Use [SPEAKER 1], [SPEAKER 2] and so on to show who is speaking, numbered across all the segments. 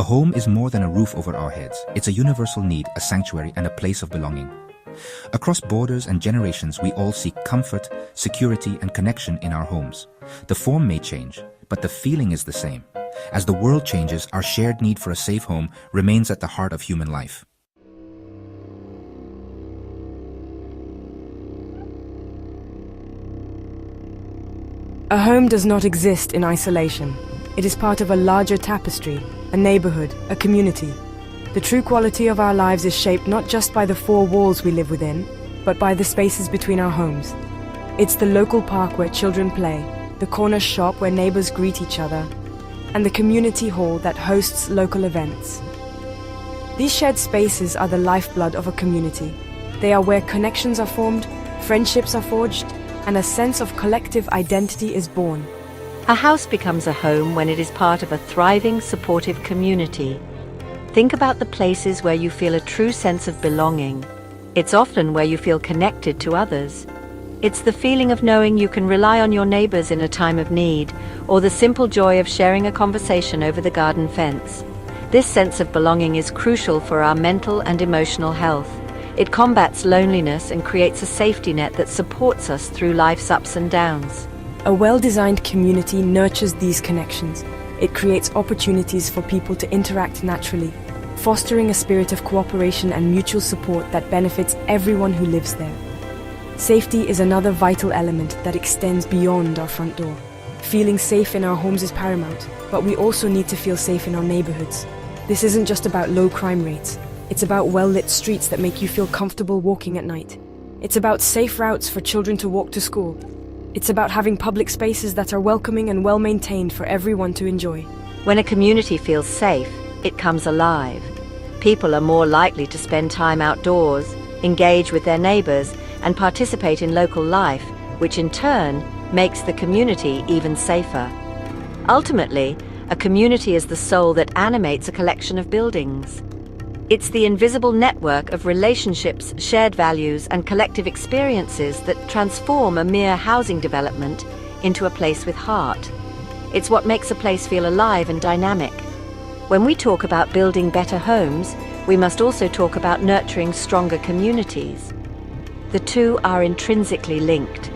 [SPEAKER 1] A home is more than a roof over our heads. It's a universal need, a sanctuary, and a place of belonging. Across borders and generations, we all seek comfort, security, and connection in our homes. The form may change, but the feeling is the same. As the world changes, our shared need for a safe home remains at the heart of human life.
[SPEAKER 2] A home does not exist in isolation. It is part of a larger tapestry, a neighborhood, a community. The true quality of our lives is shaped not just by the four walls we live within, but by the spaces between our homes. It's the local park where children play, the corner shop where neighbors greet each other, and the community hall that hosts local events. These shared spaces are the lifeblood of a community. They are where connections are formed, friendships are forged, and a sense of collective identity is born.
[SPEAKER 3] A house becomes a home when it is part of a thriving, supportive community. Think about the places where you feel a true sense of belonging. It's often where you feel connected to others. It's the feeling of knowing you can rely on your neighbors in a time of need, or the simple joy of sharing a conversation over the garden fence. This sense of belonging is crucial for our mental and emotional health. It combats loneliness and creates a safety net that supports us through life's ups and downs.
[SPEAKER 2] A well-designed community nurtures these connections. It creates opportunities for people to interact naturally, fostering a spirit of cooperation and mutual support that benefits everyone who lives there. Safety is another vital element that extends beyond our front door. Feeling safe in our homes is paramount, but we also need to feel safe in our neighborhoods. This isn't just about low crime rates. It's about well-lit streets that make you feel comfortable walking at night. It's about safe routes for children to walk to school. It's about having public spaces that are welcoming and well-maintained for everyone to enjoy.
[SPEAKER 3] When a community feels safe, it comes alive. People are more likely to spend time outdoors, engage with their neighbors, and participate in local life, which in turn makes the community even safer. Ultimately, a community is the soul that animates a collection of buildings. It's the invisible network of relationships, shared values, and collective experiences that transform a mere housing development into a place with heart. It's what makes a place feel alive and dynamic. When we talk about building better homes, we must also talk about nurturing stronger communities. The two are intrinsically linked.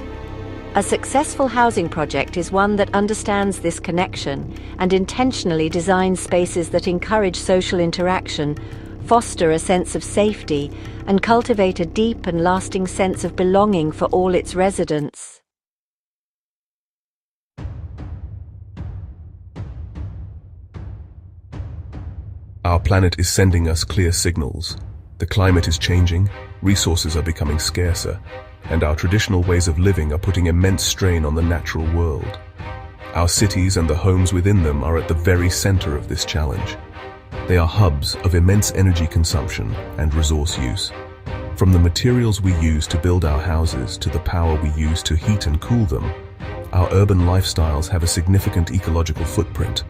[SPEAKER 3] A successful housing project is one that understands this connection and intentionally designs spaces that encourage social interaction, foster a sense of safety, and cultivate a deep and lasting sense of belonging for all its residents.
[SPEAKER 4] Our planet is sending us clear signals. The climate is changing, resources are becoming scarcer, and our traditional ways of living are putting immense strain on the natural world. Our cities and the homes within them are at the very center of this challenge. They are hubs of immense energy consumption and resource use. From the materials we use to build our houses to the power we use to heat and cool them, our urban lifestyles have a significant ecological footprint.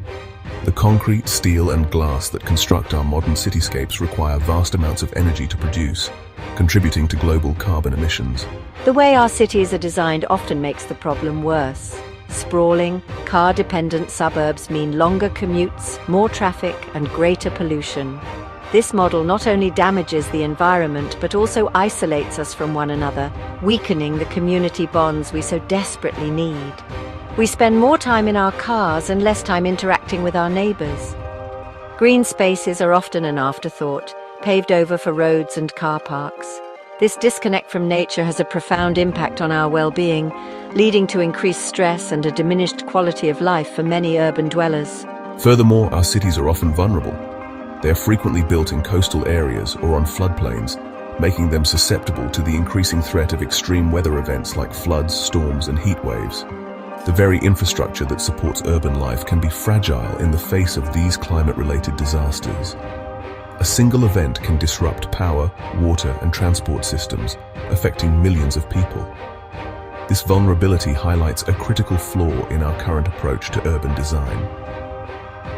[SPEAKER 4] The concrete, steel, and glass that construct our modern cityscapes require vast amounts of energy to produce, contributing to global carbon emissions.
[SPEAKER 3] The way our cities are designed often makes the problem worse. Sprawling, car-dependent suburbs mean longer commutes, more traffic, and greater pollution. This model not only damages the environment but also isolates us from one another, weakening the community bonds we so desperately need. We spend more time in our cars and less time interacting with our neighbors. Green spaces are often an afterthought, paved over for roads and car parks. This disconnect from nature has a profound impact on our well-being, leading to increased stress and a diminished quality of life for many urban dwellers.
[SPEAKER 4] Furthermore, our cities are often vulnerable. They are frequently built in coastal areas or on floodplains, making them susceptible to the increasing threat of extreme weather events like floods, storms, and heat waves. The very infrastructure that supports urban life can be fragile in the face of these climate-related disasters. A single event can disrupt power, water, and transport systems, affecting millions of people. This vulnerability highlights a critical flaw in our current approach to urban design.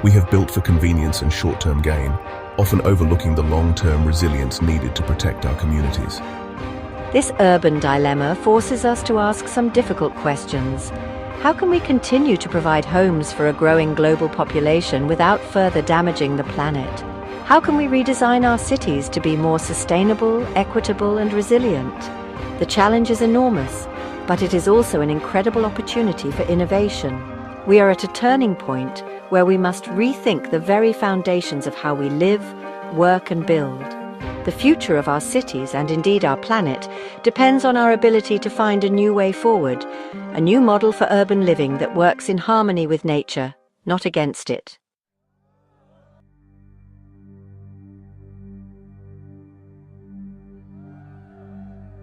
[SPEAKER 4] We have built for convenience and short-term gain, often overlooking the long-term resilience needed to protect our communities.
[SPEAKER 3] This urban dilemma forces us to ask some difficult questions. How can we continue to provide homes for a growing global population without further damaging the planet? How can we redesign our cities to be more sustainable, equitable, and resilient? The challenge is enormous, but it is also an incredible opportunity for innovation. We are at a turning point where we must rethink the very foundations of how we live, work, and build. The future of our cities, and indeed our planet, depends on our ability to find a new way forward, a new model for urban living that works in harmony with nature, not against it.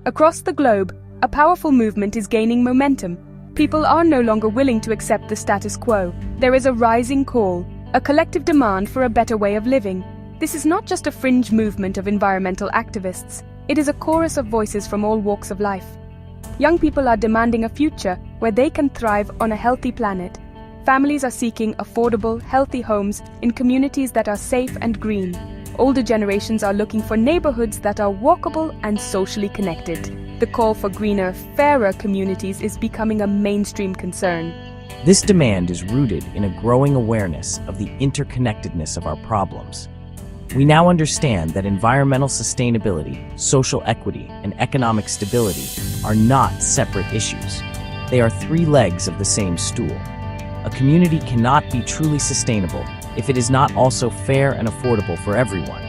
[SPEAKER 2] Across the globe, a powerful movement is gaining momentum. People are no longer willing to accept the status quo. There is a rising call, a collective demand for a better way of living. This is not just a fringe movement of environmental activists. It is a chorus of voices from all walks of life. Young people are demanding a future where they can thrive on a healthy planet. Families are seeking affordable, healthy homes in communities that are safe and green. Older generations are looking for neighborhoods that are walkable and socially connected. The call for greener, fairer communities is becoming a mainstream concern.
[SPEAKER 5] This demand is rooted in a growing awareness of the interconnectedness of our problems. We now understand that environmental sustainability, social equity, and economic stability are not separate issues. They are three legs of the same stool. A community cannot be truly sustainable if it is not also fair and affordable for everyone.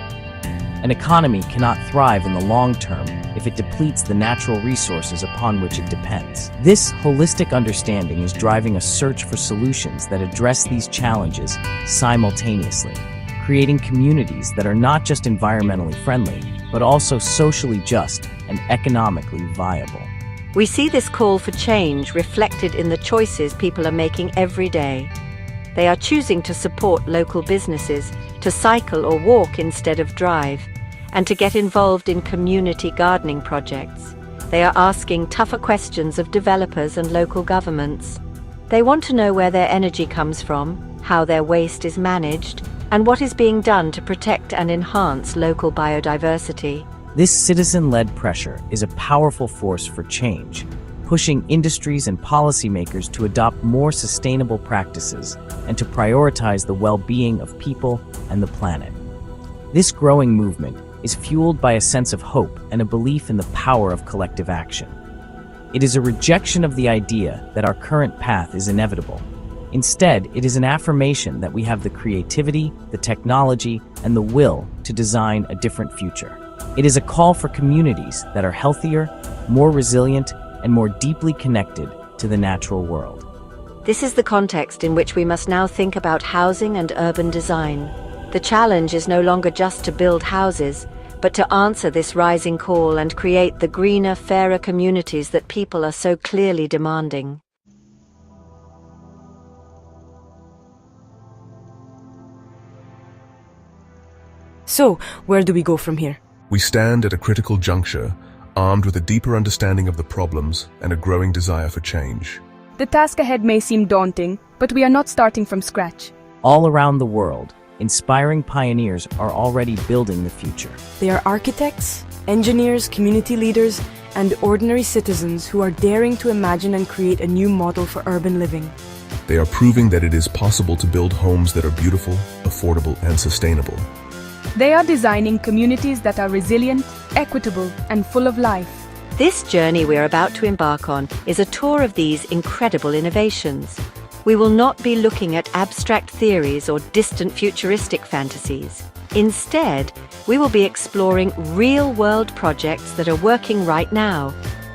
[SPEAKER 5] An economy cannot thrive in the long term if it depletes the natural resources upon which it depends. This holistic understanding is driving a search for solutions that address these challenges simultaneously, creating communities that are not just environmentally friendly, but also socially just and economically viable.
[SPEAKER 3] We see this call for change reflected in the choices people are making every day. They are choosing to support local businesses, to cycle or walk instead of drive, and to get involved in community gardening projects. They are asking tougher questions of developers and local governments. They want to know where their energy comes from, how their waste is managed, and what is being done to protect and enhance local biodiversity.
[SPEAKER 5] This citizen-led pressure is a powerful force for change, pushing industries and policymakers to adopt more sustainable practices and to prioritize the well-being of people and the planet. This growing movement is fueled by a sense of hope and a belief in the power of collective action. It is a rejection of the idea that our current path is inevitable. Instead, it is an affirmation that we have the creativity, the technology, and the will to design a different future. It is a call for communities that are healthier, more resilient, and more deeply connected to the natural world.
[SPEAKER 3] This is the context in which we must now think about housing and urban design. The challenge is no longer just to build houses, but to answer this rising call and create the greener, fairer communities that people are so clearly demanding.
[SPEAKER 2] So, where do we go from here?
[SPEAKER 4] We stand at a critical juncture, armed with a deeper understanding of the problems and a growing desire for change.
[SPEAKER 2] The task ahead may seem daunting, but we are not starting from scratch.
[SPEAKER 5] All around the world, inspiring pioneers are already building the future.
[SPEAKER 2] They are architects, engineers, community leaders, and ordinary citizens who are daring to imagine and create a new model for urban living.
[SPEAKER 4] They are proving that it is possible to build homes that are beautiful, affordable, and sustainable.
[SPEAKER 2] They are designing communities that are resilient, equitable, and full of life.
[SPEAKER 3] This journey we're about to embark on is a tour of these incredible innovations. We will not be looking at abstract theories or distant futuristic fantasies. Instead, we will be exploring real-world projects that are working right now.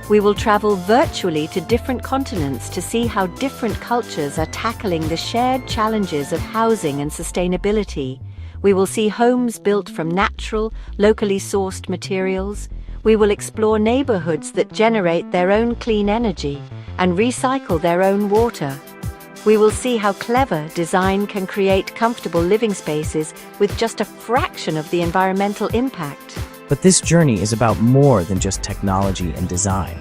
[SPEAKER 3] We will travel virtually to different continents to see how different cultures are tackling the shared challenges of housing and sustainability. We will see homes built from natural, locally sourced materials. We will explore neighborhoods that generate their own clean energy and recycle their own water. We will see how clever design can create comfortable living spaces with just a fraction of the environmental impact.
[SPEAKER 5] But this journey is about more than just technology and design.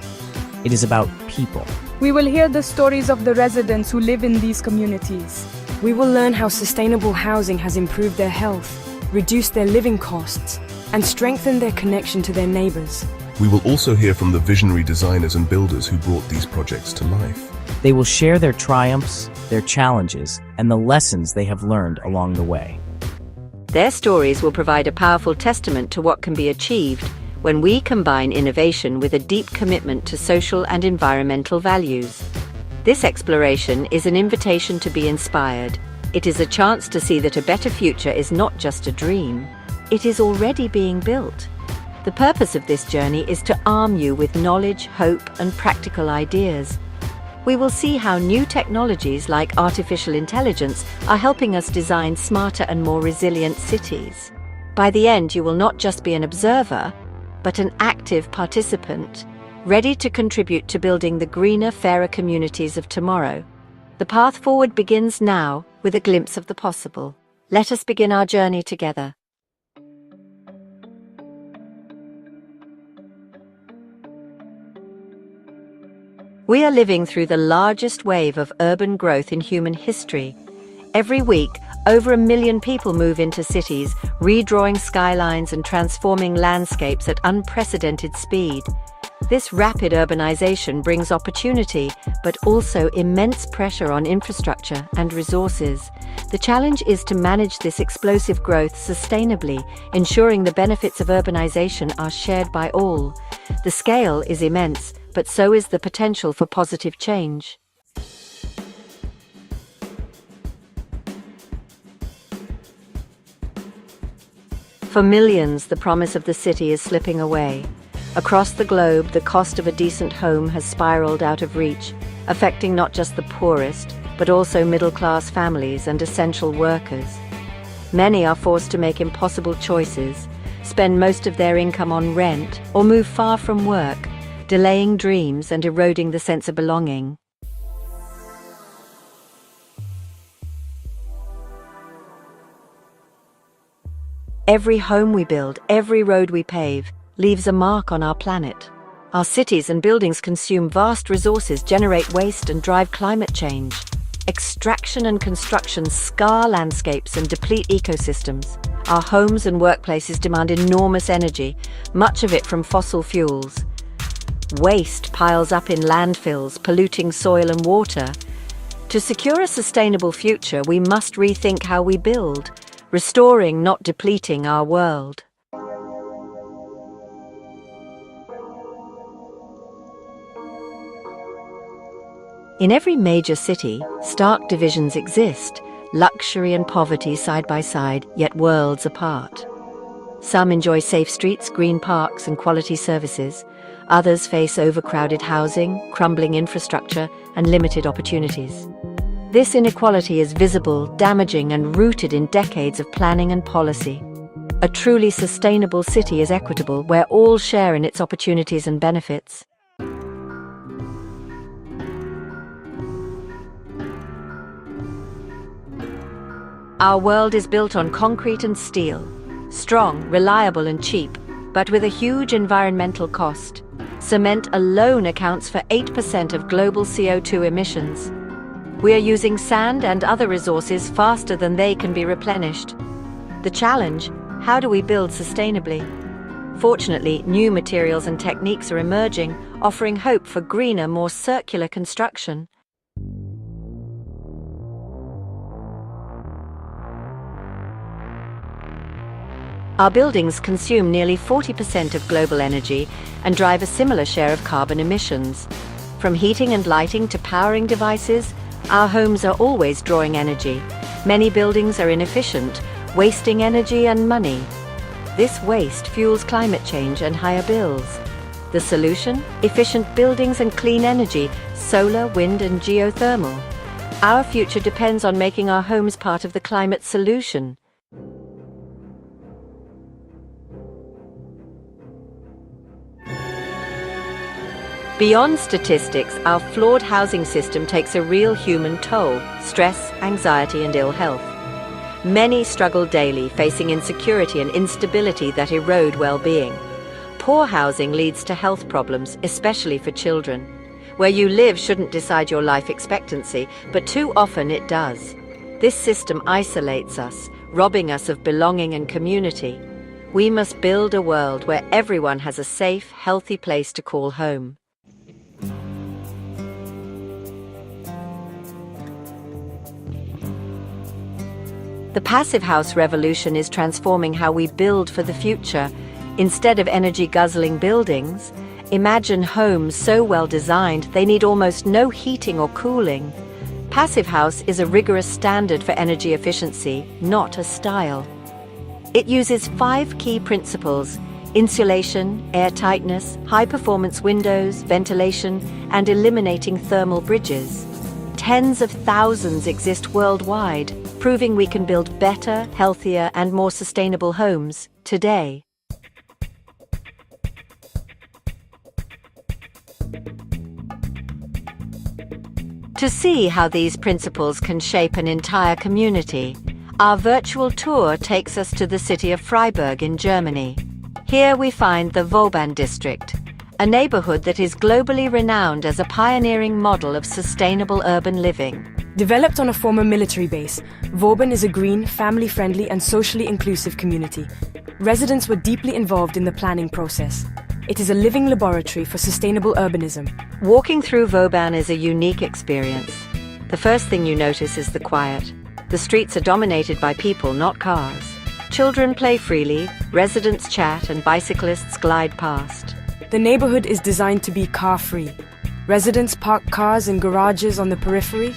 [SPEAKER 5] It is about people.
[SPEAKER 2] We will hear the stories of the residents who live in these communities. We will learn how sustainable housing has improved their health, reduced their living costs, and strengthened their connection to their neighbors.
[SPEAKER 4] We will also hear from the visionary designers and builders who brought these projects to life.
[SPEAKER 5] They will share their triumphs, their challenges, and the lessons they have learned along the way.
[SPEAKER 3] Their stories will provide a powerful testament to what can be achieved when we combine innovation with a deep commitment to social and environmental values. This exploration is an invitation to be inspired. It is a chance to see that a better future is not just a dream, it is already being built. The purpose of this journey is to arm you with knowledge, hope, and practical ideas. We will see how new technologies like artificial intelligence are helping us design smarter and more resilient cities. By the end, you will not just be an observer, but an active participant, ready to contribute to building the greener, fairer communities of tomorrow. The path forward begins now with a glimpse of the possible. Let us begin our journey together. We are living through the largest wave of urban growth in human history. Every week, over 1 million people move into cities, redrawing skylines and transforming landscapes at unprecedented speed. This rapid urbanization brings opportunity, but also immense pressure on infrastructure and resources. The challenge is to manage this explosive growth sustainably, ensuring the benefits of urbanization are shared by all. The scale is immense, but so is the potential for positive change. For millions, the promise of the city is slipping away. Across the globe, the cost of a decent home has spiraled out of reach, affecting not just the poorest, but also middle-class families and essential workers. Many are forced to make impossible choices, spend most of their income on rent, or move far from work, delaying dreams and eroding the sense of belonging. Every home we build, every road we pave, leaves a mark on our planet. Our cities and buildings consume vast resources, generate waste, and drive climate change. Extraction and construction scar landscapes and deplete ecosystems. Our homes and workplaces demand enormous energy, much of it from fossil fuels. Waste piles up in landfills, polluting soil and water. To secure a sustainable future, we must rethink how we build, restoring, not depleting, our world. In every major city, stark divisions exist, luxury and poverty side by side, yet worlds apart. Some enjoy safe streets, green parks, and quality services. Others face overcrowded housing, crumbling infrastructure, and limited opportunities. This inequality is visible, damaging, and rooted in decades of planning and policy. A truly sustainable city is equitable, where all share in its opportunities and benefits. Our world is built on concrete and steel, strong, reliable, and cheap, but with a huge environmental cost. Cement alone accounts for 8% of global CO2 emissions. We are using sand and other resources faster than they can be replenished. The challenge: how do we build sustainably? Fortunately, new materials and techniques are emerging, offering hope for greener, more circular construction. Our buildings consume nearly 40% of global energy and drive a similar share of carbon emissions. From heating and lighting to powering devices, our homes are always drawing energy. Many buildings are inefficient, wasting energy and money. This waste fuels climate change and higher bills. The solution? Efficient buildings and clean energy, solar, wind, and geothermal. Our future depends on making our homes part of the climate solution. Beyond statistics, our flawed housing system takes a real human toll: stress, anxiety, and ill health. Many struggle daily, facing insecurity and instability that erode well-being. Poor housing leads to health problems, especially for children. Where you live shouldn't decide your life expectancy, but too often it does. This system isolates us, robbing us of belonging and community. We must build a world where everyone has a safe, healthy place to call home. The passive house revolution is transforming how we build for the future. Instead of energy-guzzling buildings, imagine homes so well designed they need almost no heating or cooling. Passive house is a rigorous standard for energy efficiency, not a style. It uses 5 key principles: insulation, airtightness, high-performance windows, ventilation, and eliminating thermal bridges. Tens of thousands exist worldwide, proving we can build better, healthier, and more sustainable homes today. To see how these principles can shape an entire community, our virtual tour takes us to the city of Freiburg in Germany. Here we find the Vauban district, a neighborhood that is globally renowned as a pioneering model of sustainable urban living.
[SPEAKER 2] Developed on a former military base, Vauban is a green, family-friendly and socially inclusive community. Residents were deeply involved in the planning process. It is a living laboratory for sustainable urbanism.
[SPEAKER 3] Walking through Vauban is a unique experience. The first thing you notice is the quiet. The streets are dominated by people, not cars. Children play freely, residents chat, and bicyclists glide past.
[SPEAKER 2] The neighborhood is designed to be car-free. Residents park cars in garages on the periphery.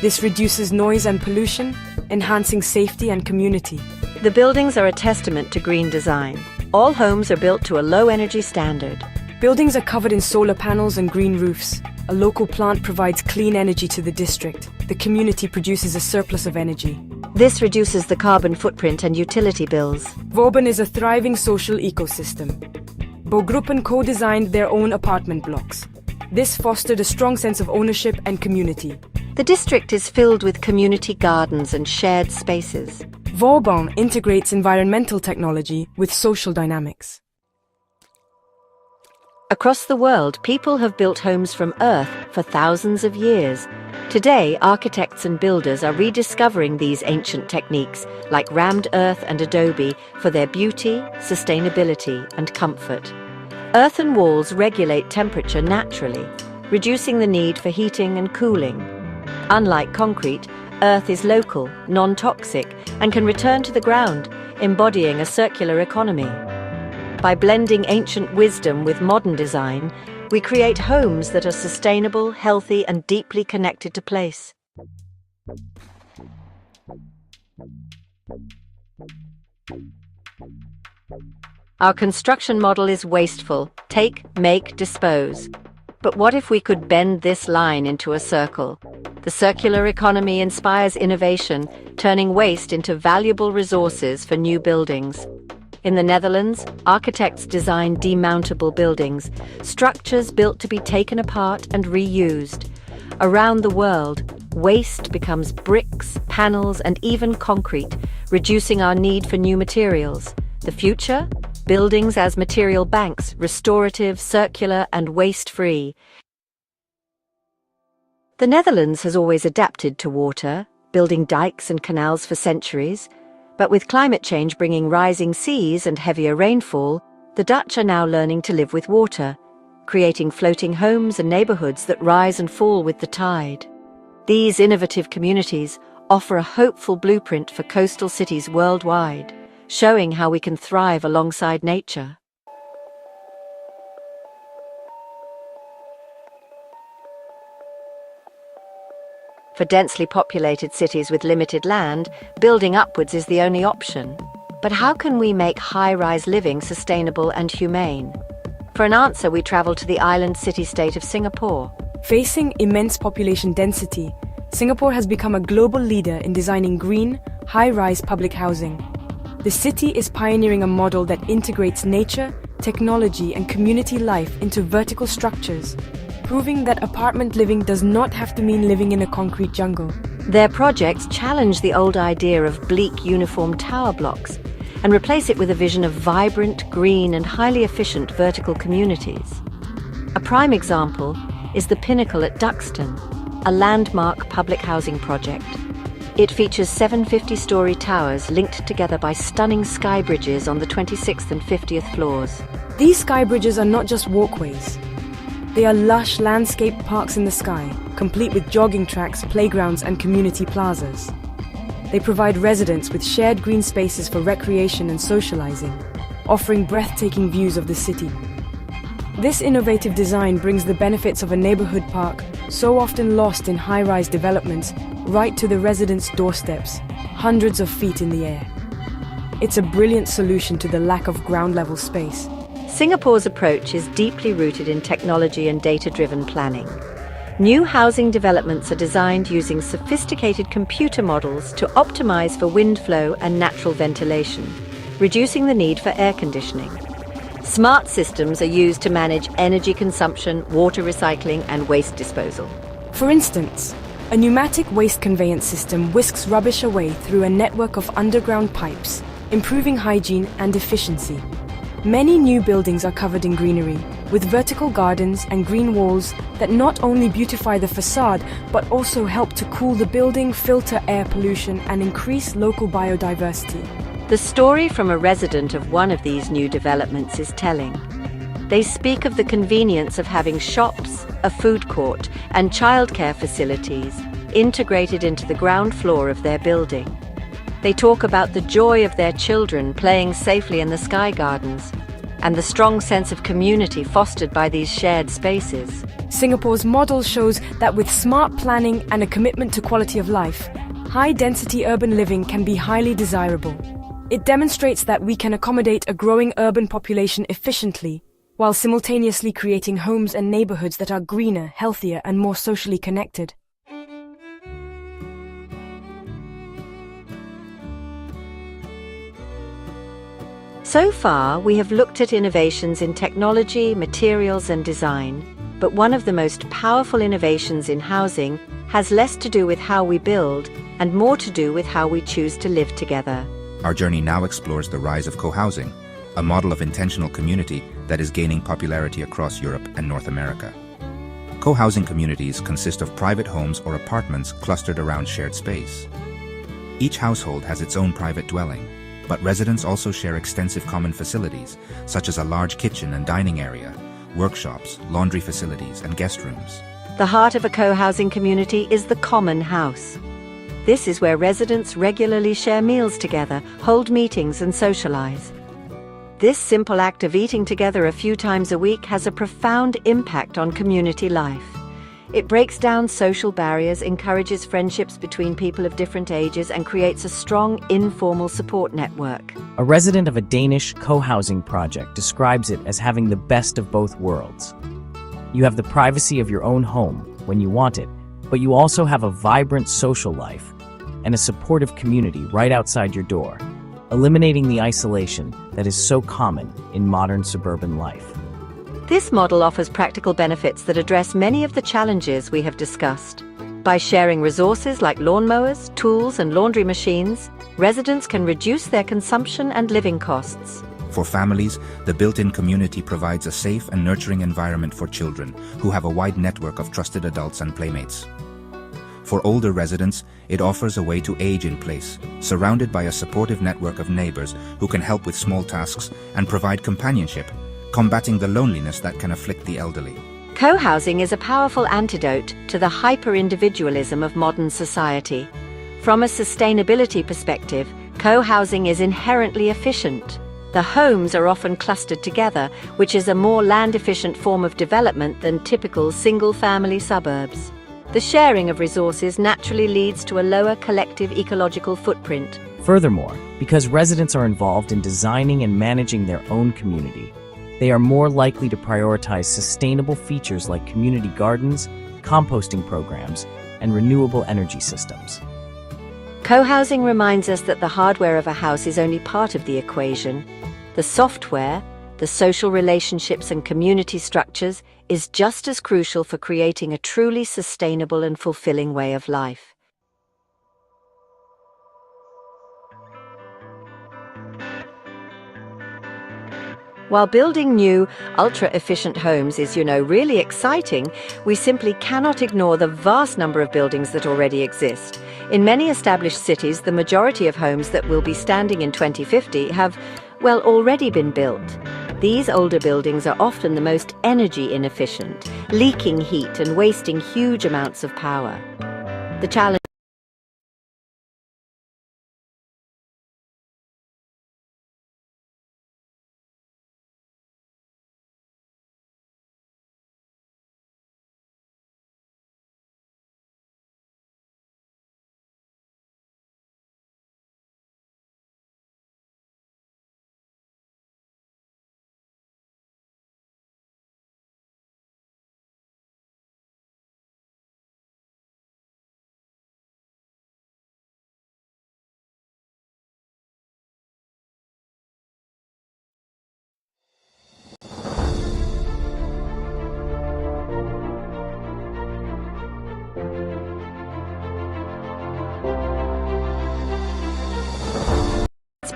[SPEAKER 2] This reduces noise and pollution, enhancing safety and community.
[SPEAKER 3] The buildings are a testament to green design. All homes are built to a low-energy standard.
[SPEAKER 2] Buildings are covered in solar panels and green roofs. A local plant provides clean energy to the district. The community produces a surplus of energy.
[SPEAKER 3] This reduces the carbon footprint and utility bills.
[SPEAKER 2] Vauban is a thriving social ecosystem. Baugruppen co-designed their own apartment blocks. This fostered a strong sense of ownership and community.
[SPEAKER 3] The district is filled with community gardens and shared spaces.
[SPEAKER 2] Vauban integrates environmental technology with social dynamics.
[SPEAKER 3] Across the world, people have built homes from earth for thousands of years. Today, architects and builders are rediscovering these ancient techniques, like rammed earth and adobe, for their beauty, sustainability, and comfort. Earthen walls regulate temperature naturally, reducing the need for heating and cooling. Unlike concrete, earth is local, non-toxic, and can return to the ground, embodying a circular economy. By blending ancient wisdom with modern design, we create homes that are sustainable, healthy, and deeply connected to place. Our construction model is wasteful: take, make, dispose. But what if we could bend this line into a circle? The circular economy inspires innovation, turning waste into valuable resources for new buildings. In the Netherlands, architects design demountable buildings, structures built to be taken apart and reused. Around the world, waste becomes bricks, panels, and even concrete, reducing our need for new materials. The future? Buildings as material banks, restorative, circular, and waste-free. The Netherlands has always adapted to water, building dikes and canals for centuries. But with climate change bringing rising seas and heavier rainfall, the Dutch are now learning to live with water, creating floating homes and neighborhoods that rise and fall with the tide. These innovative communities offer a hopeful blueprint for coastal cities worldwide, showing how we can thrive alongside nature. For densely populated cities with limited land, building upwards is the only option. But how can we make high-rise living sustainable and humane? For an answer, we travel to the island city-state of Singapore.
[SPEAKER 2] Facing immense population density, Singapore has become a global leader in designing green, high-rise public housing. The city is pioneering a model that integrates nature, technology, and community life into vertical structures, proving that apartment living does not have to mean living in a concrete jungle.
[SPEAKER 3] Their projects challenge the old idea of bleak uniform tower blocks and replace it with a vision of vibrant, green, and highly efficient vertical communities. A prime example is the Pinnacle at Duxton, a landmark public housing project. It features 7 50-story towers linked together by stunning sky bridges on the 26th and 50th floors.
[SPEAKER 2] These sky bridges are not just walkways. They are lush landscape parks in the sky, complete with jogging tracks, playgrounds, and community plazas. They provide residents with shared green spaces for recreation and socializing, offering breathtaking views of the city. This innovative design brings the benefits of a neighborhood park, so often lost in high-rise developments, right to the residents' doorsteps, hundreds of feet in the air. It's a brilliant solution to the lack of ground-level space.
[SPEAKER 3] Singapore's approach is deeply rooted in technology and data-driven planning. New housing developments are designed using sophisticated computer models to optimize for wind flow and natural ventilation, reducing the need for air conditioning. Smart systems are used to manage energy consumption, water recycling, and waste disposal.
[SPEAKER 2] For instance, a pneumatic waste conveyance system whisks rubbish away through a network of underground pipes, improving hygiene and efficiency. Many new buildings are covered in greenery, with vertical gardens and green walls that not only beautify the facade, but also help to cool the building, filter air pollution, and increase local biodiversity.
[SPEAKER 3] The story from a resident of one of these new developments is telling. They speak of the convenience of having shops, a food court, and childcare facilities integrated into the ground floor of their building. They talk about the joy of their children playing safely in the sky gardens and the strong sense of community fostered by these shared spaces.
[SPEAKER 2] Singapore's model shows that with smart planning and a commitment to quality of life, high-density urban living can be highly desirable. It demonstrates that we can accommodate a growing urban population efficiently, while simultaneously creating homes and neighborhoods that are greener, healthier, and more socially connected.
[SPEAKER 3] So far, we have looked at innovations in technology, materials, and design, but one of the most powerful innovations in housing has less to do with how we build and more to do with how we choose to live together.
[SPEAKER 1] Our journey now explores the rise of co-housing, a model of intentional community that is gaining popularity across Europe and North America. Co-housing communities consist of private homes or apartments clustered around shared space. Each household has its own private dwelling, but residents also share extensive common facilities, such as a large kitchen and dining area, workshops, laundry facilities, and guest rooms.
[SPEAKER 3] The heart of a co-housing community is the common house. This is where residents regularly share meals together, hold meetings, and socialize. This simple act of eating together a few times a week has a profound impact on community life. It breaks down social barriers, encourages friendships between people of different ages, and creates a strong, informal support network.
[SPEAKER 5] A resident of a Danish co-housing project describes it as having the best of both worlds. You have the privacy of your own home when you want it, but you also have a vibrant social life and a supportive community right outside your door, eliminating the isolation that is so common in modern suburban life.
[SPEAKER 3] This model offers practical benefits that address many of the challenges we have discussed. By sharing resources like lawnmowers, tools, and laundry machines, residents can reduce their consumption and living costs.
[SPEAKER 1] For families, the built-in community provides a safe and nurturing environment for children who have a wide network of trusted adults and playmates. For older residents, it offers a way to age in place, surrounded by a supportive network of neighbors who can help with small tasks and provide companionship, combating the loneliness that can afflict the elderly.
[SPEAKER 3] Co-housing is a powerful antidote to the hyper-individualism of modern society. From a sustainability perspective, co-housing is inherently efficient. The homes are often clustered together, which is a more land-efficient form of development than typical single-family suburbs. The sharing of resources naturally leads to a lower collective ecological footprint.
[SPEAKER 5] Furthermore, because residents are involved in designing and managing their own community, they are more likely to prioritize sustainable features like community gardens, composting programs, and renewable energy systems.
[SPEAKER 3] Co-housing reminds us that the hardware of a house is only part of the equation. The software, the social relationships and community structures, is just as crucial for creating a truly sustainable and fulfilling way of life. While building new, ultra-efficient homes is, really exciting, we simply cannot ignore the vast number of buildings that already exist. In many established cities, the majority of homes that will be standing in 2050 have, already been built. These older buildings are often the most energy inefficient, leaking heat and wasting huge amounts of power. The challenge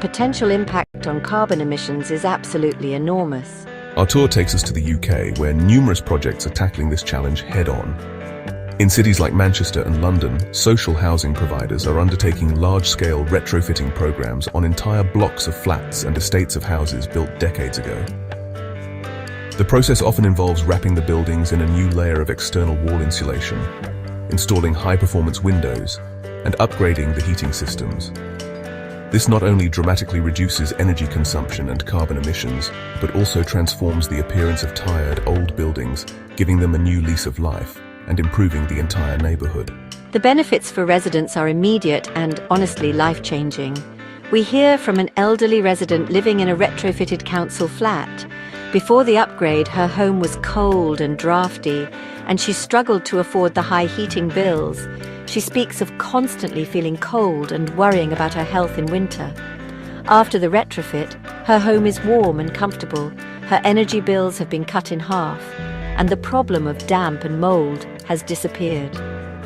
[SPEAKER 3] potential impact on carbon emissions is absolutely enormous.
[SPEAKER 4] Our tour takes us to the UK, where numerous projects are tackling this challenge head-on. In cities like Manchester and London, social housing providers are undertaking large-scale retrofitting programs on entire blocks of flats and estates of houses built decades ago. The process often involves wrapping the buildings in a new layer of external wall insulation, installing high-performance windows, and upgrading the heating systems. This not only dramatically reduces energy consumption and carbon emissions, but also transforms the appearance of tired, old buildings, giving them a new lease of life and improving the entire neighborhood.
[SPEAKER 3] The benefits for residents are immediate and, honestly, life-changing. We hear from an elderly resident living in a retrofitted council flat. Before the upgrade, her home was cold and drafty, and she struggled to afford the high heating bills. She speaks of constantly feeling cold and worrying about her health in winter. After the retrofit, her home is warm and comfortable, her energy bills have been cut in half, and the problem of damp and mold has disappeared.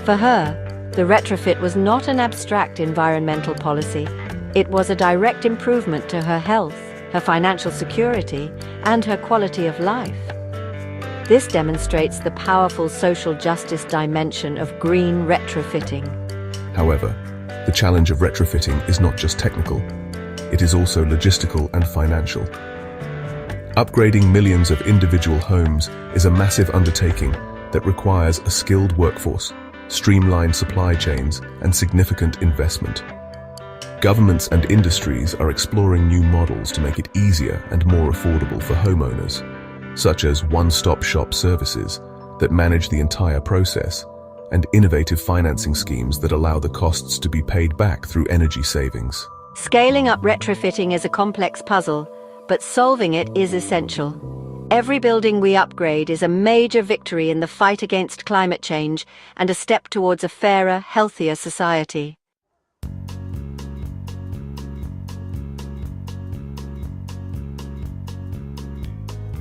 [SPEAKER 3] For her, the retrofit was not an abstract environmental policy. It was a direct improvement to her health, her financial security, and her quality of life. This demonstrates the powerful social justice dimension of green retrofitting.
[SPEAKER 4] However, the challenge of retrofitting is not just technical, it is also logistical and financial. Upgrading millions of individual homes is a massive undertaking that requires a skilled workforce, streamlined supply chains, and significant investment. Governments and industries are exploring new models to make it easier and more affordable for homeowners, such as one-stop shop services that manage the entire process, and innovative financing schemes that allow the costs to be paid back through energy savings.
[SPEAKER 3] Scaling up retrofitting is a complex puzzle, but solving it is essential. Every building we upgrade is a major victory in the fight against climate change and a step towards a fairer, healthier society.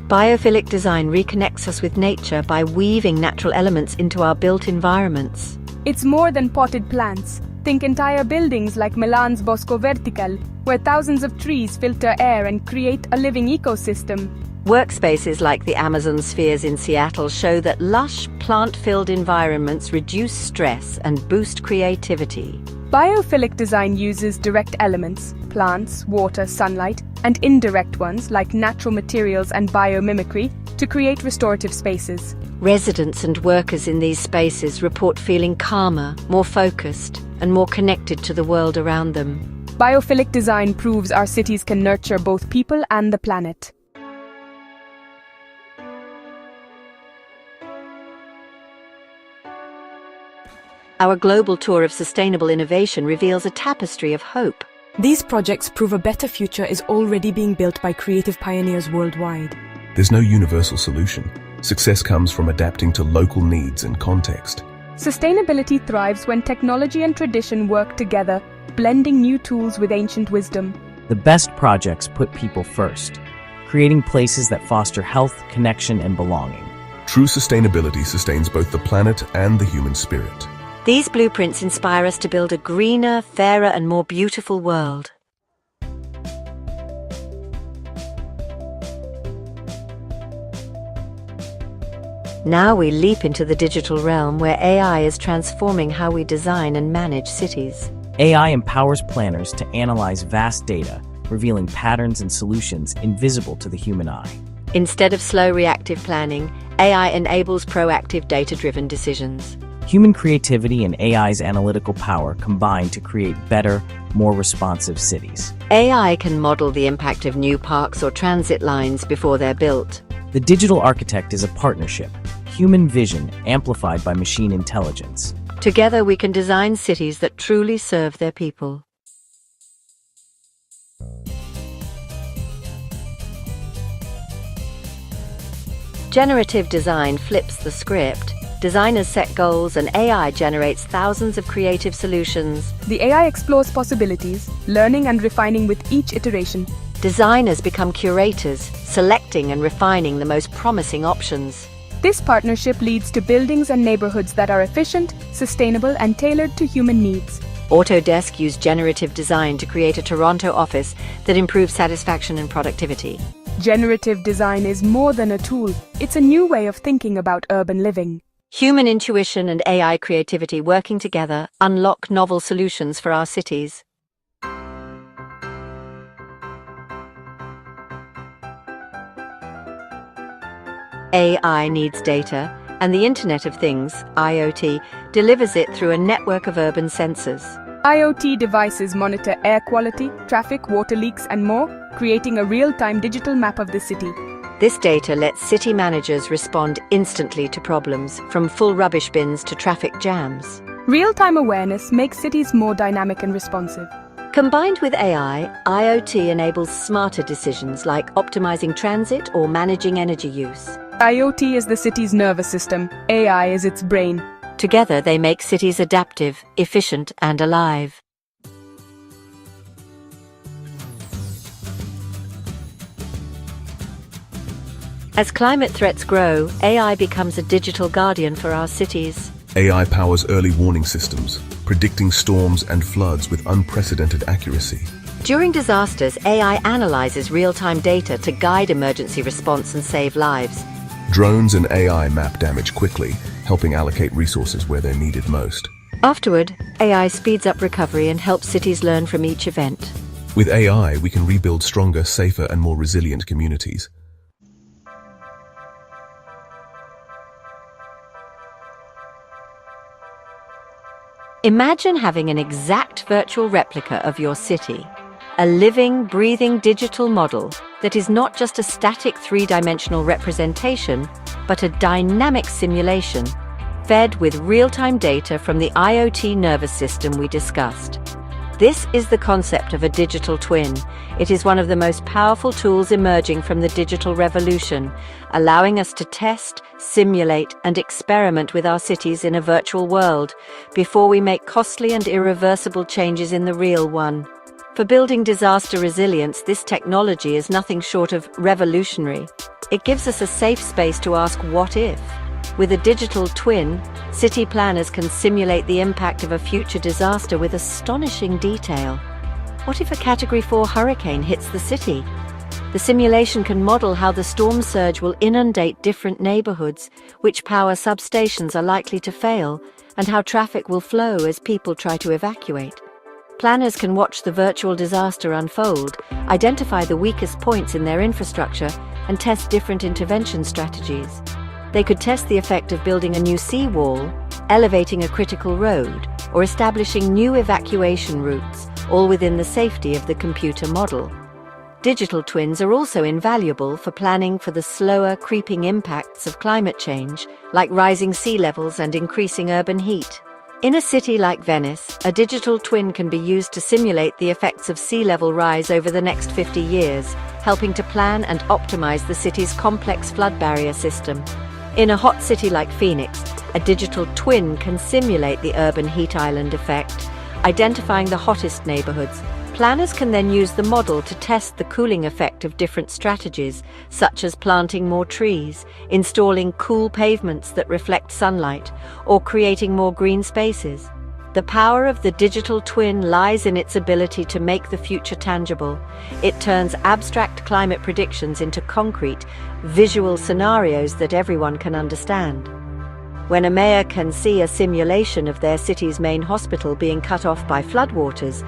[SPEAKER 3] Biophilic design reconnects us with nature by weaving natural elements into our built environments.
[SPEAKER 6] It's more than potted plants. Think entire buildings like Milan's Bosco Vertical, where thousands of trees filter air and create a living ecosystem.
[SPEAKER 3] Workspaces like the Amazon spheres in Seattle show that lush, plant-filled environments reduce stress and boost creativity.
[SPEAKER 6] Biophilic design uses direct elements, plants, water, sunlight, and indirect ones like natural materials and biomimicry to create restorative spaces.
[SPEAKER 3] Residents and workers in these spaces report feeling calmer, more focused, and more connected to the world around them.
[SPEAKER 6] Biophilic design proves our cities can nurture both people and the planet.
[SPEAKER 3] Our global tour of sustainable innovation reveals a tapestry of hope.
[SPEAKER 2] These projects prove a better future is already being built by creative pioneers worldwide.
[SPEAKER 4] There's no universal solution. Success comes from adapting to local needs and context.
[SPEAKER 6] Sustainability thrives when technology and tradition work together, blending new tools with ancient wisdom.
[SPEAKER 5] The best projects put people first, creating places that foster health, connection, and belonging.
[SPEAKER 4] True sustainability sustains both the planet and the human spirit.
[SPEAKER 3] These blueprints inspire us to build a greener, fairer, and more beautiful world. Now we leap into the digital realm where AI is transforming how we design and manage cities.
[SPEAKER 5] AI empowers planners to analyze vast data, revealing patterns and solutions invisible to the human eye.
[SPEAKER 3] Instead of slow reactive planning, AI enables proactive data-driven decisions.
[SPEAKER 5] Human creativity and AI's analytical power combine to create better, more responsive cities.
[SPEAKER 3] AI can model the impact of new parks or transit lines before they're built.
[SPEAKER 5] The digital architect is a partnership, human vision amplified by machine intelligence.
[SPEAKER 3] Together we can design cities that truly serve their people. Generative design flips the script. Designers set goals and AI generates thousands of creative solutions.
[SPEAKER 6] The AI explores possibilities, learning and refining with each iteration.
[SPEAKER 3] Designers become curators, selecting and refining the most promising options.
[SPEAKER 6] This partnership leads to buildings and neighborhoods that are efficient, sustainable, and tailored to human needs.
[SPEAKER 3] Autodesk used generative design to create a Toronto office that improves satisfaction and productivity.
[SPEAKER 6] Generative design is more than a tool, it's a new way of thinking about urban living.
[SPEAKER 3] Human intuition and AI creativity working together unlock novel solutions for our cities. AI needs data, and the Internet of Things, IoT, delivers it through a network of urban sensors.
[SPEAKER 6] IoT devices monitor air quality, traffic, water leaks, and more, creating a real-time digital map of the city.
[SPEAKER 3] This data lets city managers respond instantly to problems, from full rubbish bins to traffic jams.
[SPEAKER 6] Real-time awareness makes cities more dynamic and responsive.
[SPEAKER 3] Combined with AI, IoT enables smarter decisions like optimizing transit or managing energy use.
[SPEAKER 6] IoT is the city's nervous system. AI is its brain.
[SPEAKER 3] Together, they make cities adaptive, efficient, and alive. As climate threats grow, AI becomes a digital guardian for our cities.
[SPEAKER 4] AI powers early warning systems, predicting storms and floods with unprecedented accuracy.
[SPEAKER 3] During disasters, AI analyzes real-time data to guide emergency response and save lives.
[SPEAKER 4] Drones and AI map damage quickly, helping allocate resources where they're needed most.
[SPEAKER 3] Afterward, AI speeds up recovery and helps cities learn from each event.
[SPEAKER 4] With AI, we can rebuild stronger, safer, and more resilient communities.
[SPEAKER 3] Imagine having an exact virtual replica of your city, a living, breathing digital model that is not just a static three-dimensional representation, but a dynamic simulation fed with real-time data from the IoT nervous system we discussed. This is the concept of a digital twin. It is one of the most powerful tools emerging from the digital revolution, allowing us to test, simulate, and experiment with our cities in a virtual world before we make costly and irreversible changes in the real one. For building disaster resilience, this technology is nothing short of revolutionary. It gives us a safe space to ask what if. With a digital twin, city planners can simulate the impact of a future disaster with astonishing detail. What if a Category 4 hurricane hits the city? The simulation can model how the storm surge will inundate different neighborhoods, which power substations are likely to fail, and how traffic will flow as people try to evacuate. Planners can watch the virtual disaster unfold, identify the weakest points in their infrastructure, and test different intervention strategies. They could test the effect of building a new seawall, elevating a critical road, or establishing new evacuation routes, all within the safety of the computer model. Digital twins are also invaluable for planning for the slower, creeping impacts of climate change, like rising sea levels and increasing urban heat. In a city like Venice, a digital twin can be used to simulate the effects of sea level rise over the next 50 years, helping to plan and optimize the city's complex flood barrier system. In a hot city like Phoenix, a digital twin can simulate the urban heat island effect, identifying the hottest neighborhoods. Planners can then use the model to test the cooling effect of different strategies, such as planting more trees, installing cool pavements that reflect sunlight, or creating more green spaces. The power of the digital twin lies in its ability to make the future tangible. It turns abstract climate predictions into concrete, visual scenarios that everyone can understand. When a mayor can see a simulation of their city's main hospital being cut off by floodwaters,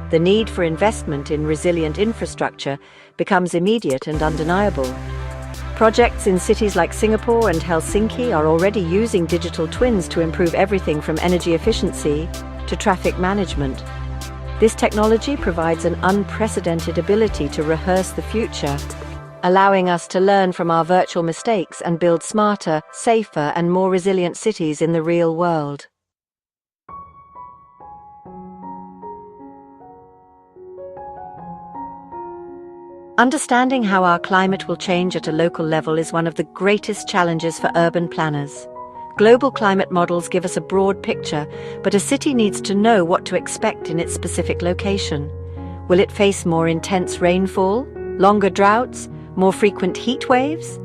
[SPEAKER 3] the need for investment in resilient infrastructure becomes immediate and undeniable. Projects in cities like Singapore and Helsinki are already using digital twins to improve everything from energy efficiency to traffic management. This technology provides an unprecedented ability to rehearse the future, allowing us to learn from our virtual mistakes and build smarter, safer, and more resilient cities in the real world. Understanding how our climate will change at a local level is one of the greatest challenges for urban planners. Global climate models give us a broad picture, but a city needs to know what to expect in its specific location. Will it face more intense rainfall, longer droughts, more frequent heat waves?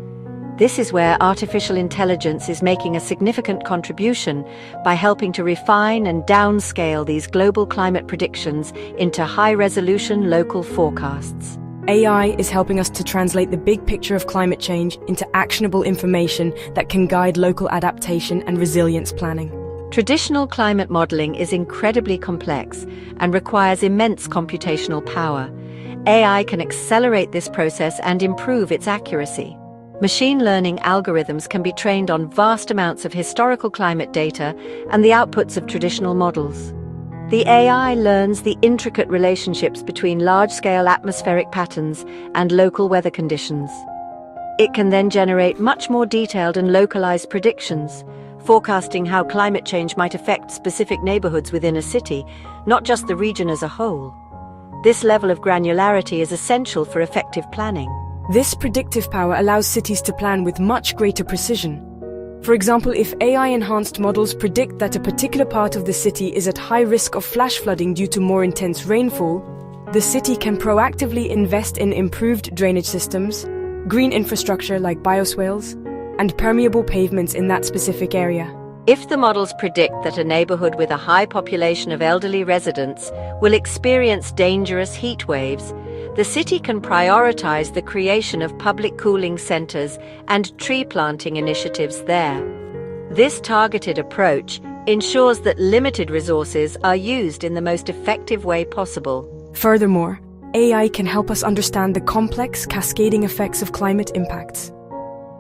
[SPEAKER 3] This is where artificial intelligence is making a significant contribution by helping to refine and downscale these global climate predictions into high-resolution local forecasts.
[SPEAKER 2] AI is helping us to translate the big picture of climate change into actionable information that can guide local adaptation and resilience planning.
[SPEAKER 3] Traditional climate modeling is incredibly complex and requires immense computational power. AI can accelerate this process and improve its accuracy. Machine learning algorithms can be trained on vast amounts of historical climate data and the outputs of traditional models. The AI learns the intricate relationships between large-scale atmospheric patterns and local weather conditions. It can then generate much more detailed and localized predictions, forecasting how climate change might affect specific neighborhoods within a city, not just the region as a whole. This level of granularity is essential for effective planning.
[SPEAKER 2] This predictive power allows cities to plan with much greater precision. For example, if AI-enhanced models predict that a particular part of the city is at high risk of flash flooding due to more intense rainfall, the city can proactively invest in improved drainage systems, green infrastructure like bioswales, and permeable pavements in that specific area.
[SPEAKER 3] If the models predict that a neighborhood with a high population of elderly residents will experience dangerous heat waves, the city can prioritize the creation of public cooling centers and tree planting initiatives there. This targeted approach ensures that limited resources are used in the most effective way possible.
[SPEAKER 2] Furthermore, AI can help us understand the complex, cascading effects of climate impacts.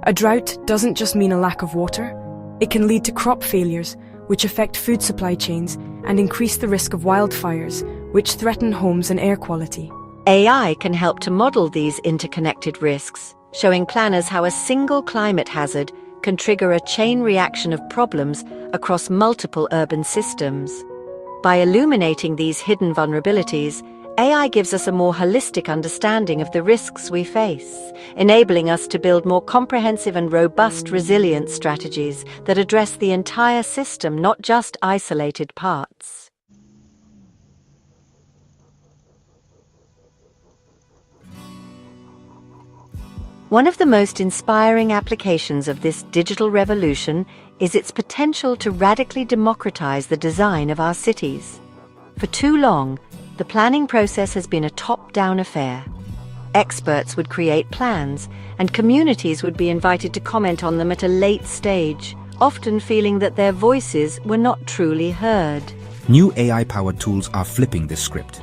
[SPEAKER 2] A drought doesn't just mean a lack of water. It can lead to crop failures, which affect food supply chains and increase the risk of wildfires, which threaten homes and air quality.
[SPEAKER 3] AI can help to model these interconnected risks, showing planners how a single climate hazard can trigger a chain reaction of problems across multiple urban systems. By illuminating these hidden vulnerabilities, AI gives us a more holistic understanding of the risks we face, enabling us to build more comprehensive and robust resilience strategies that address the entire system, not just isolated parts. One of the most inspiring applications of this digital revolution is its potential to radically democratize the design of our cities. For too long, the planning process has been a top-down affair. Experts would create plans, and communities would be invited to comment on them at a late stage, often feeling that their voices were not truly heard.
[SPEAKER 1] New AI-powered tools are flipping this script.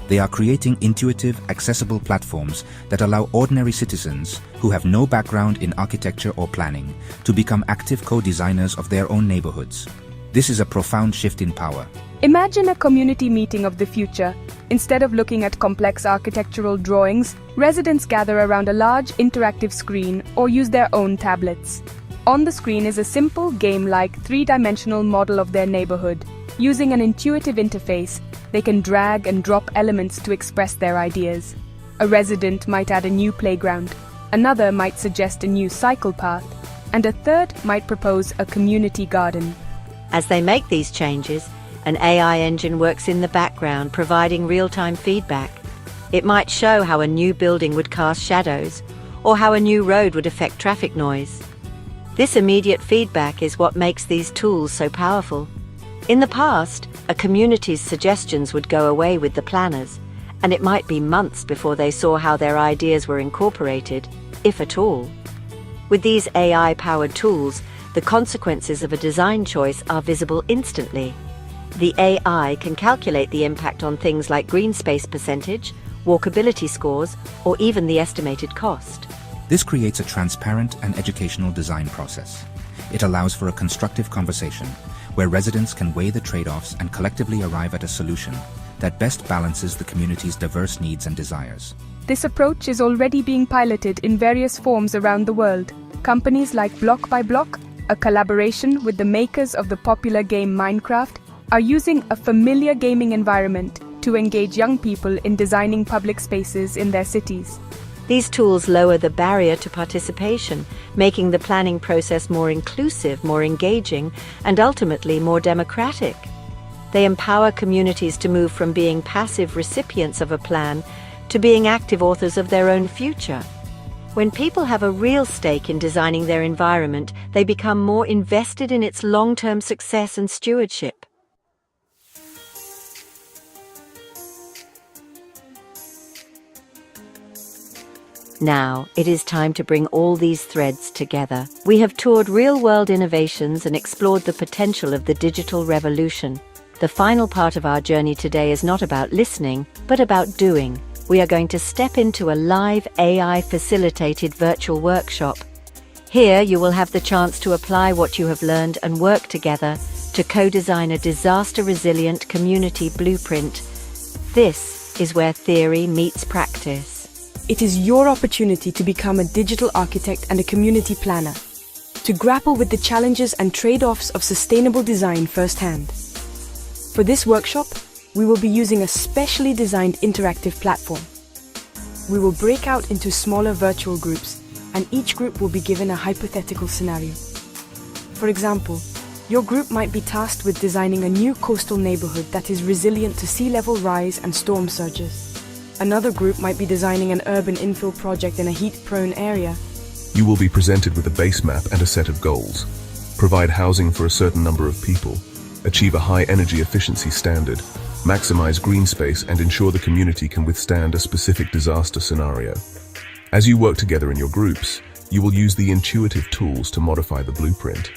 [SPEAKER 1] They are creating intuitive, accessible platforms that allow ordinary citizens who have no background in architecture or planning to become active co-designers of their own neighborhoods. This is a profound shift in power.
[SPEAKER 6] Imagine a community meeting of the future. Instead of looking at complex architectural drawings, residents gather around a large interactive screen or use their own tablets. On the screen is a simple game-like three-dimensional model of their neighborhood. Using an intuitive interface, they can drag and drop elements to express their ideas. A resident might add a new playground, another might suggest a new cycle path, and a third might propose a community garden.
[SPEAKER 3] As they make these changes, an AI engine works in the background, providing real-time feedback. It might show how a new building would cast shadows, or how a new road would affect traffic noise. This immediate feedback is what makes these tools so powerful. In the past, a community's suggestions would go away with the planners, and it might be months before they saw how their ideas were incorporated, if at all. With these AI-powered tools, the consequences of a design choice are visible instantly. The AI can calculate the impact on things like green space percentage, walkability scores, or even the estimated cost.
[SPEAKER 1] This creates a transparent and educational design process. It allows for a constructive conversation, where residents can weigh the trade-offs and collectively arrive at a solution that best balances the community's diverse needs and desires.
[SPEAKER 6] This approach is already being piloted in various forms around the world. Companies like Block by Block, a collaboration with the makers of the popular game Minecraft, are using a familiar gaming environment to engage young people in designing public spaces in their cities.
[SPEAKER 3] These tools lower the barrier to participation, making the planning process more inclusive, more engaging, and ultimately more democratic. They empower communities to move from being passive recipients of a plan to being active authors of their own future. When people have a real stake in designing their environment, they become more invested in its long-term success and stewardship. Now, it is time to bring all these threads together. We have toured real-world innovations and explored the potential of the digital revolution. The final part of our journey today is not about listening, but about doing. We are going to step into a live AI-facilitated virtual workshop. Here, you will have the chance to apply what you have learned and work together to co-design a disaster-resilient community blueprint. This is where theory meets practice.
[SPEAKER 2] It is your opportunity to become a digital architect and a community planner, to grapple with the challenges and trade-offs of sustainable design firsthand. For this workshop, we will be using a specially designed interactive platform. We will break out into smaller virtual groups, and each group will be given a hypothetical scenario. For example, your group might be tasked with designing a new coastal neighborhood that is resilient to sea level rise and storm surges. Another group might be designing an urban infill project in a heat-prone area.
[SPEAKER 4] You will be presented with a base map and a set of goals. Provide housing for a certain number of people, achieve a high energy efficiency standard, maximize green space, and ensure the community can withstand a specific disaster scenario. As you work together in your groups, you will use the intuitive tools to modify the blueprint.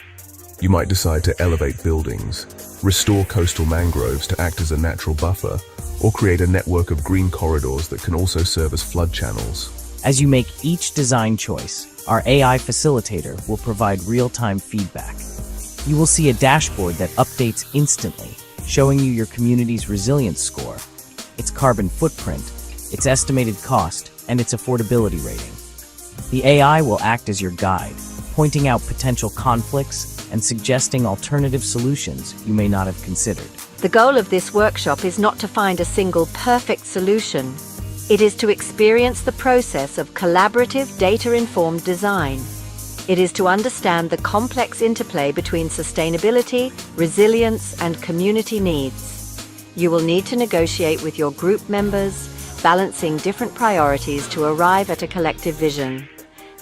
[SPEAKER 4] You might decide to elevate buildings, restore coastal mangroves to act as a natural buffer, or create a network of green corridors that can also serve as flood channels.
[SPEAKER 5] As you make each design choice, our AI facilitator will provide real-time feedback. You will see a dashboard that updates instantly, showing you your community's resilience score, its carbon footprint, its estimated cost, and its affordability rating. The AI will act as your guide, pointing out potential conflicts and suggesting alternative solutions you may not have considered.
[SPEAKER 3] The goal of this workshop is not to find a single perfect solution. It is to experience the process of collaborative, data-informed design. It is to understand the complex interplay between sustainability, resilience, and community needs. You will need to negotiate with your group members, balancing different priorities to arrive at a collective vision.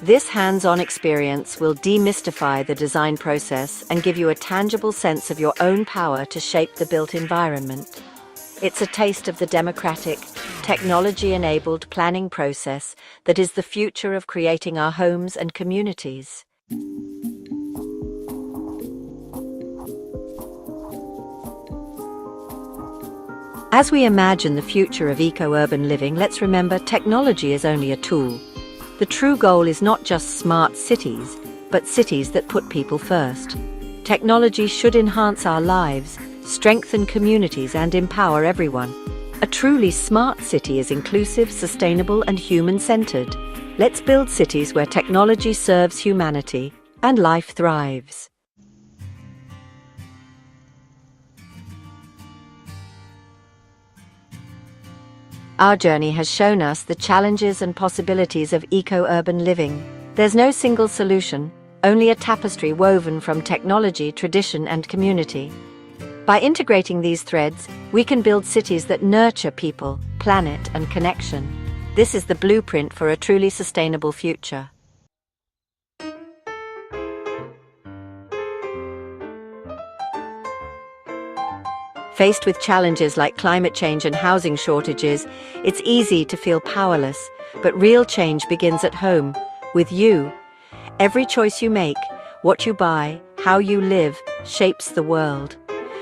[SPEAKER 3] This hands-on experience will demystify the design process and give you a tangible sense of your own power to shape the built environment. It's a taste of the democratic, technology-enabled planning process that is the future of creating our homes and communities. As we imagine the future of eco-urban living, let's remember technology is only a tool. The true goal is not just smart cities, but cities that put people first. Technology should enhance our lives, strengthen communities, and empower everyone. A truly smart city is inclusive, sustainable, and human-centered. Let's build cities where technology serves humanity and life thrives. Our journey has shown us the challenges and possibilities of eco-urban living. There's no single solution, only a tapestry woven from technology, tradition, and community. By integrating these threads, we can build cities that nurture people, planet, and connection. This is the blueprint for a truly sustainable future. Faced with challenges like climate change and housing shortages, it's easy to feel powerless, but real change begins at home, with you. Every choice you make, what you buy, how you live, shapes the world.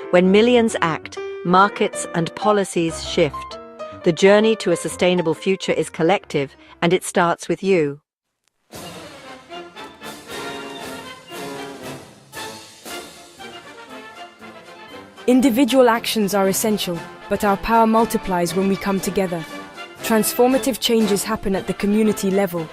[SPEAKER 3] When millions act, markets and policies shift. The journey to a sustainable future is collective, and it starts with you.
[SPEAKER 2] Individual actions are essential, but our power multiplies when we come together. Transformative changes happen at the community level.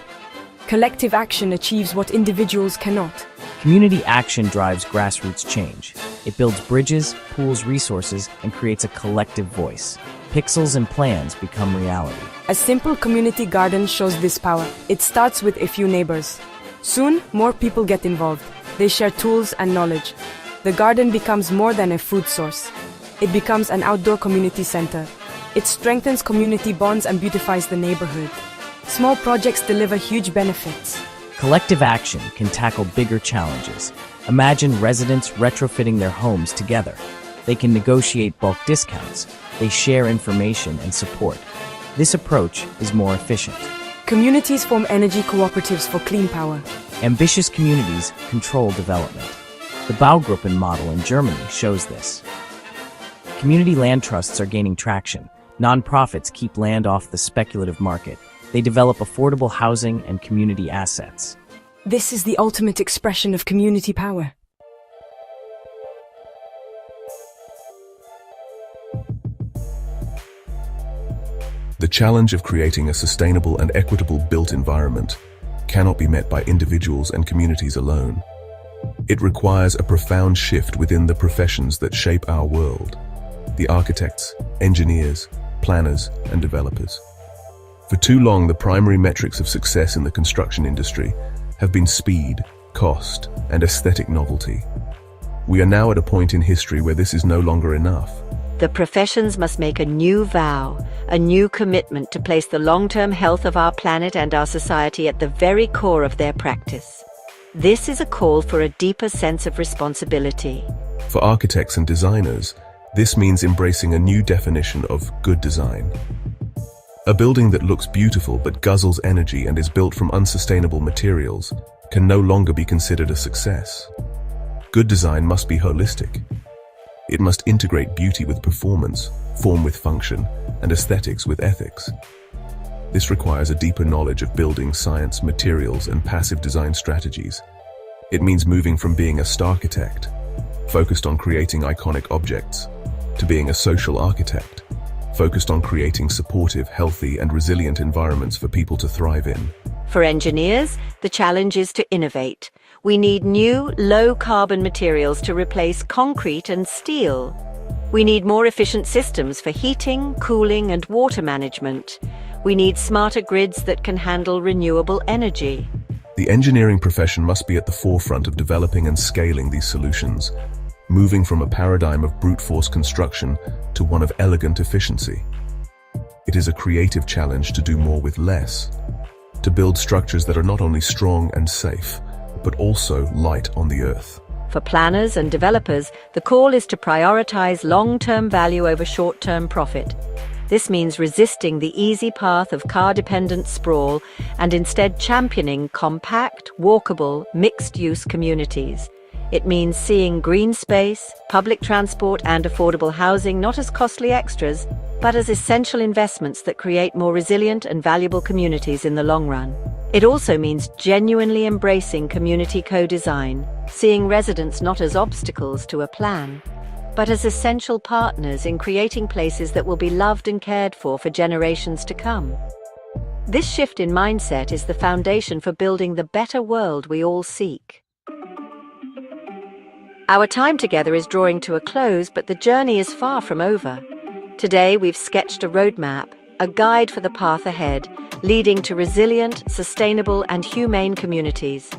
[SPEAKER 2] Collective action achieves what individuals cannot.
[SPEAKER 5] Community action drives grassroots change. It builds bridges, pools resources, and creates a collective voice. Pixels and plans become reality.
[SPEAKER 2] A simple community garden shows this power. It starts with a few neighbors. Soon, more people get involved. They share tools and knowledge. The garden becomes more than a food source. It becomes an outdoor community center. It strengthens community bonds and beautifies the neighborhood. Small projects deliver huge benefits.
[SPEAKER 5] Collective action can tackle bigger challenges. Imagine residents retrofitting their homes together. They can negotiate bulk discounts. They share information and support. This approach is more efficient.
[SPEAKER 2] Communities form energy cooperatives for clean power.
[SPEAKER 5] Ambitious communities control development. The Baugruppen model in Germany shows this. Community land trusts are gaining traction. Nonprofits keep land off the speculative market. They develop affordable housing and community assets.
[SPEAKER 2] This is the ultimate expression of community power.
[SPEAKER 4] The challenge of creating a sustainable and equitable built environment cannot be met by individuals and communities alone. It requires a profound shift within the professions that shape our world: the architects, engineers, planners, and developers. For too long, the primary metrics of success in the construction industry have been speed, cost, and aesthetic novelty. We are now at a point in history where this is no longer enough.
[SPEAKER 3] The professions must make a new vow, a new commitment to place the long-term health of our planet and our society at the very core of their practice. This is a call for a deeper sense of responsibility.
[SPEAKER 4] For architects and designers, this means embracing a new definition of good design. A building that looks beautiful but guzzles energy and is built from unsustainable materials can no longer be considered a success. Good design must be holistic. It must integrate beauty with performance, form with function, and aesthetics with ethics. This requires a deeper knowledge of building science, materials, and passive design strategies. It means moving from being a starchitect, focused on creating iconic objects, to being a social architect, focused on creating supportive, healthy, and resilient environments for people to thrive in.
[SPEAKER 3] For engineers, the challenge is to innovate. We need new, low-carbon materials to replace concrete and steel. We need more efficient systems for heating, cooling, and water management. We need smarter grids that can handle renewable energy.
[SPEAKER 4] The engineering profession must be at the forefront of developing and scaling these solutions, moving from a paradigm of brute force construction to one of elegant efficiency. It is a creative challenge to do more with less, to build structures that are not only strong and safe, but also light on the earth.
[SPEAKER 3] For planners and developers, the call is to prioritize long-term value over short-term profit. This means resisting the easy path of car-dependent sprawl and instead championing compact, walkable, mixed-use communities. It means seeing green space, public transport, and affordable housing not as costly extras, but as essential investments that create more resilient and valuable communities in the long run. It also means genuinely embracing community co-design, seeing residents not as obstacles to a plan, but as essential partners in creating places that will be loved and cared for generations to come. This shift in mindset is the foundation for building the better world we all seek. Our time together is drawing to a close, but the journey is far from over. Today, we've sketched a roadmap, a guide for the path ahead, leading to resilient, sustainable, and humane communities.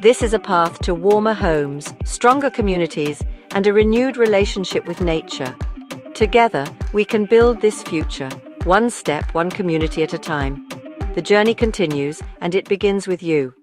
[SPEAKER 3] This is a path to warmer homes, stronger communities, and a renewed relationship with nature. Together, we can build this future, one step, one community at a time. The journey continues, and it begins with you.